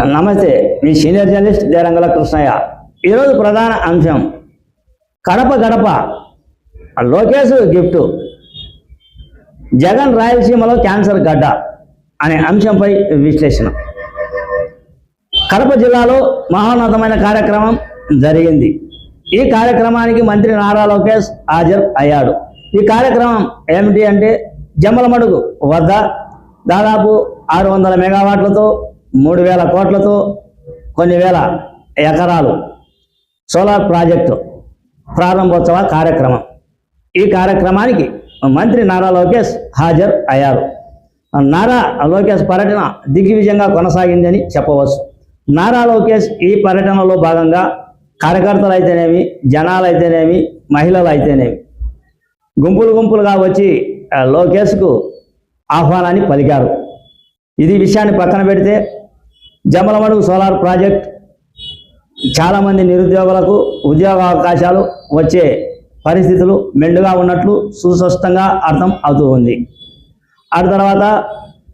నమస్తే, మీ senior journalist దేరంగల Krishnaiah. ఈరోజు ప్రధాన అంశం కడప గడప లోకేష్ గిఫ్ట్, జగన్ రాయలసీమలో క్యాన్సర్ గడ్డ అనే అంశంపై విశ్లేషణ. కడప జిల్లాలో మహోన్నతమైన కార్యక్రమం జరిగింది. ఈ కార్యక్రమానికి మంత్రి నారా లోకేష్ హాజరు అయ్యాడు. ఈ కార్యక్రమం ఏమిటి అంటే, జమ్మలమడుగు వద్ద దాదాపు 600 మెగావాట్లతో 3000 కోట్లతో కొన్ని వేల ఎకరాలు సోలార్ ప్రాజెక్టు ప్రారంభోత్సవ కార్యక్రమం. ఈ కార్యక్రమానికి మంత్రి నారా లోకేష్ హాజరు అయ్యారు. నారా లోకేష్ పర్యటన దిగ్విజయంగా కొనసాగిందని చెప్పవచ్చు. నారా లోకేష్ ఈ పర్యటనలో భాగంగా కార్యకర్తలు అయితేనేమి, జనాలు అయితేనేమి, మహిళలు అయితేనేమి గుంపులుగా వచ్చి లోకేష్కు ఆహ్వానాన్ని పలికారు. ఇది విషయాన్ని పక్కన పెడితే, జమ్మలమడుగు సోలార్ ప్రాజెక్ట్ చాలామంది నిరుద్యోగులకు ఉద్యోగ అవకాశాలు వచ్చే పరిస్థితులు మెండుగా ఉన్నట్లు సుస్పష్టంగా అర్థం అవుతూ ఉంది. ఆ తర్వాత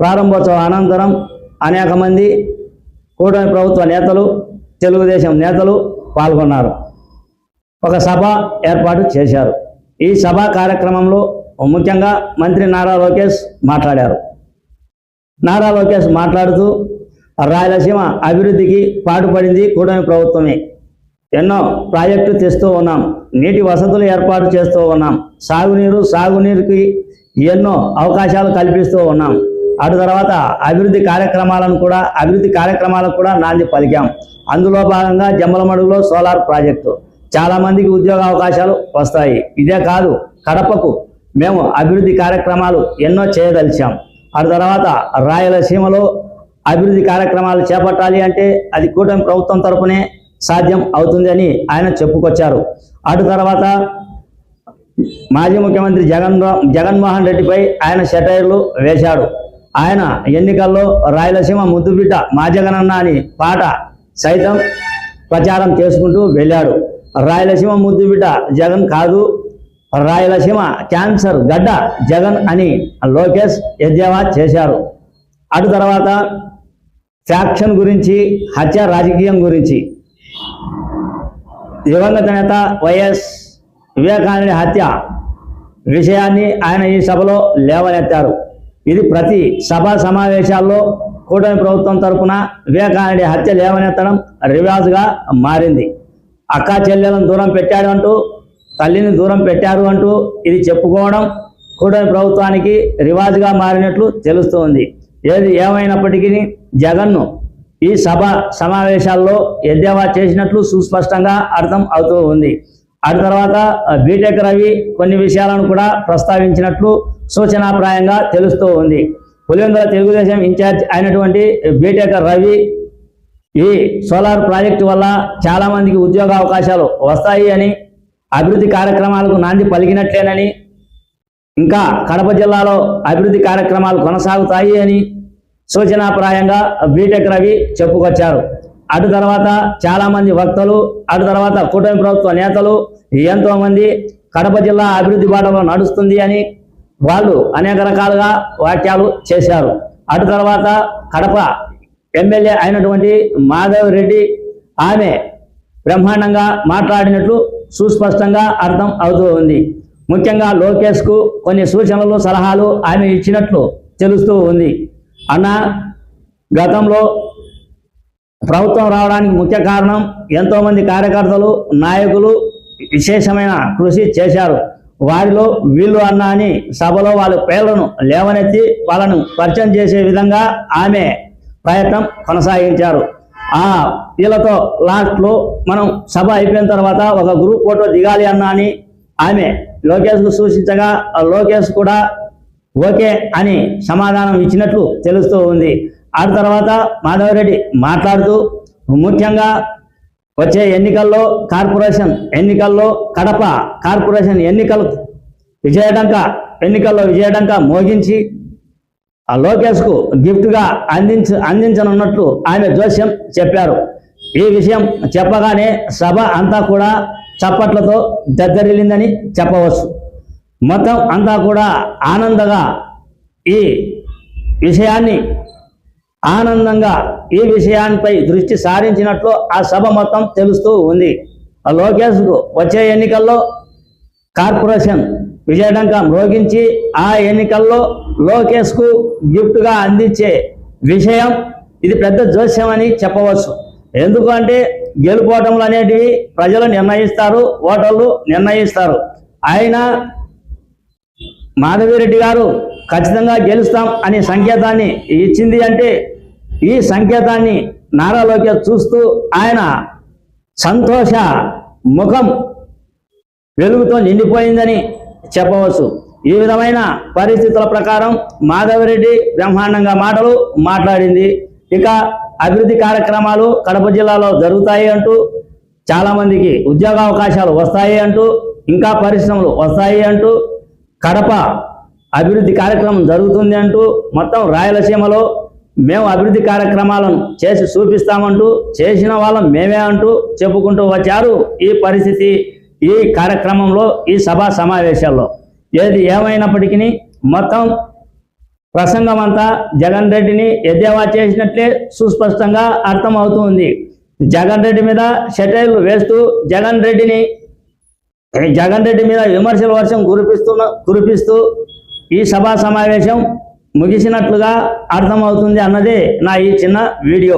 ప్రారంభోత్సవ అనంతరం అనేక మంది కూటమి ప్రభుత్వ నేతలు, తెలుగుదేశం నేతలు పాల్గొన్నారు. ఒక సభ ఏర్పాటు చేశారు. ఈ సభా కార్యక్రమంలో ముఖ్యంగా మంత్రి నారా లోకేష్ మాట్లాడారు. నారా లోకేష్ మాట్లాడుతూ, రాయలసీమ అభివృద్ధికి పాటుపడింది కూటమి ప్రభుత్వమే. ఎన్నో ప్రాజెక్టులు తెస్తూ ఉన్నాం, నీటి వసతులు ఏర్పాటు చేస్తూ ఉన్నాం, సాగునీరుకి ఎన్నో అవకాశాలు కల్పిస్తూ ఉన్నాం. అటు తర్వాత అభివృద్ధి కార్యక్రమాలకు కూడా నాంది పలికాం. అందులో భాగంగా జమ్మలమడుగులో సోలార్ ప్రాజెక్టు చాలామందికి ఉద్యోగ అవకాశాలు వస్తాయి. ఇదే కాదు, కడపకు మేము అభివృద్ధి కార్యక్రమాలు ఎన్నో చేయదలిచాం. అటు తర్వాత రాయలసీమలో అభివృద్ధి కార్యక్రమాలు చేపట్టాలి అంటే అది కూటమి ప్రభుత్వం తరపునే సాధ్యం అవుతుంది అని ఆయన చెప్పుకొచ్చారు. అటు తర్వాత మాజీ ముఖ్యమంత్రి జగన్మోహన్ రెడ్డిపై ఆయన సెటైర్లు వేశాడు. ఆయన ఎన్నికల్లో రాయలసీమ ముద్దుబిడ్డ మా జగనన్న అని పాట సైతం ప్రచారం చేసుకుంటూ వెళ్ళాడు. రాయలసీమ ముద్దుబిడ్డ జగన్ కాదు, రాయలసీమ క్యాన్సర్ గడ్డ జగన్ అని లోకేష్ ఎద్దేవా చేశారు. అటు తర్వాత ఫ్యాక్షన్ గురించి, హత్య రాజకీయం గురించి, దివంగత నేత వైఎస్ వివేకానంద హత్య విషయాన్ని ఆయన ఈ సభలో లేవనెత్తారు. ఇది ప్రతి సభా సమావేశాల్లో కూటమి ప్రభుత్వం తరఫున వివేకానంద హత్య లేవనెత్తడం రివాజుగా మారింది. అక్కా చెల్లెలను దూరం పెట్టాడు అంటూ, తల్లిని దూరం పెట్టారు అంటూ ఇది చెప్పుకోవడం కూటమి ప్రభుత్వానికి రివాజుగా మారినట్లు తెలుస్తోంది. ఏది ఏమైనప్పటికీ జగన్ను ఈ సభ సమావేశాల్లో ఎద్దేవా చేసినట్లు సుస్పష్టంగా అర్థం అవుతూ ఉంది. ఆ తర్వాత బీటెక్ రవి కొన్ని విషయాలను కూడా ప్రస్తావించినట్లు సూచనాప్రాయంగా తెలుస్తూ ఉంది. పులివెందుల తెలుగుదేశం ఇన్ఛార్జ్ అయినటువంటి బీటెక్ రవి ఈ సోలార్ ప్రాజెక్టు వల్ల చాలామందికి ఉద్యోగ అవకాశాలు వస్తాయి అని, అభివృద్ధి కార్యక్రమాలకు నాంది పలికినట్లేనని, ఇంకా కడప జిల్లాలో అభివృద్ధి కార్యక్రమాలు కొనసాగుతాయి అని సూచనాప్రాయంగా బీటెక్ రవి చెప్పుకొచ్చారు. అటు తర్వాత చాలామంది వక్తలు, అటు తర్వాత కూటమి ప్రభుత్వ నేతలు ఎంతోమంది కడప జిల్లా అభివృద్ధి బాటలో నడుస్తుంది అని వాళ్ళు అనేక రకాలుగా వ్యాఖ్యలు చేశారు. అటు తర్వాత కడప ఎమ్మెల్యే అయినటువంటి మాధవ్ రెడ్డి ఆమె బ్రహ్మాండంగా మాట్లాడినట్లు సుస్పష్టంగా అర్థం అవుతూ ఉంది. ముఖ్యంగా లోకేష్కు కొన్ని సూచనలు, సలహాలు ఆమె ఇచ్చినట్లు తెలుస్తూ ఉంది. అన్న, గతంలో ప్రభుత్వం రావడానికి ముఖ్య కారణం ఎంతోమంది కార్యకర్తలు, నాయకులు విశేషమైన కృషి చేశారు. వారిలో వీళ్ళు అన్న అని సభలో వాళ్ళ పేర్లను లేవనెత్తి వాళ్ళను పరిచయం చేసే విధంగా ఆమె ప్రయత్నం కొనసాగించారు. వీళ్ళతో లాస్ట్లో మనం సభ అయిపోయిన తర్వాత ఒక గ్రూప్ ఫోటో దిగాలి అన్న అని ఆమె లోకేష్కు సూచించగా లోకేష్ కూడా ఓకే అని సమాధానం ఇచ్చినట్లు తెలుస్తూ ఉంది. ఆ తర్వాత మాధవరెడ్డి మాట్లాడుతూ, ముఖ్యంగా వచ్చే కార్పొరేషన్ ఎన్నికల్లో కడప కార్పొరేషన్ ఎన్నికల్లో విజయడంక మోగించి లోకేష్కు గిఫ్ట్గా అందించనున్నట్లు ఆమె జోస్యం చెప్పారు. ఈ విషయం చెప్పగానే సభ అంతా కూడా చప్పట్లతో దద్దరిల్లిందని చెప్పవచ్చు. మొత్తం అంతా కూడా ఆనందంగా ఈ విషయాన్ని ఆనందంగా ఈ విషయాన్పై దృష్టి సారించినట్లు ఆ సభ మొత్తం తెలుస్తూ ఉంది. లోకేష్కు వచ్చే ఎన్నికల్లో కార్పొరేషన్ విజయడంక మ్రోగించి ఆ ఎన్నికల్లో లోకేష్కు గిఫ్ట్గా అందించే విషయం ఇది పెద్ద జోస్యం అని చెప్పవచ్చు. ఎందుకంటే గెలుపోవటంలు అనేటివి ప్రజలు నిర్ణయిస్తారు, ఓటర్లు నిర్ణయిస్తారు. ఆయన మాధవిరెడ్డి గారు ఖచ్చితంగా గెలుస్తాం అనే సంకేతాన్ని ఇచ్చింది అంటే ఈ సంకేతాన్ని నారా లోకేష్ చూస్తూ ఆయన సంతోష ముఖం వెలుగుతో నిండిపోయిందని చెప్పవచ్చు. ఈ విధమైన పరిస్థితుల ప్రకారం మాధవిరెడ్డి బ్రహ్మాండంగా మాటలు మాట్లాడింది. ఇక అభివృద్ధి కార్యక్రమాలు కడప జిల్లాలో జరుగుతాయి అంటూ, చాలామందికి ఉద్యోగ అవకాశాలు వస్తాయి అంటూ, ఇంకా పరిశ్రమలు వస్తాయి అంటూ, కడప అభివృద్ధి కార్యక్రమం జరుగుతుంది అంటూ, మొత్తం రాయలసీమలో మేము అభివృద్ధి కార్యక్రమాలను చేసి చూపిస్తామంటూ, చేసిన వాళ్ళం మేమే అంటూ చెప్పుకుంటూ వచ్చారు. ఈ పరిస్థితి ఈ కార్యక్రమంలో ఈ సభా సమావేశాల్లో ఏది ఏమైనప్పటికీ మొత్తం ప్రసంగం అంతా జగన్ రెడ్డిని ఎద్దేవా చేసినట్లే సుస్పష్టంగా అర్థమవుతుంది. జగన్ రెడ్డి మీద సెటైర్లు వేస్తూ జగన్ రెడ్డి మీద విమర్శల వర్షం కురిపిస్తూ ఈ సభా సమావేశం ముగిసినట్లుగా అర్థమవుతుంది అన్నదే నా ఈ చిన్న వీడియో.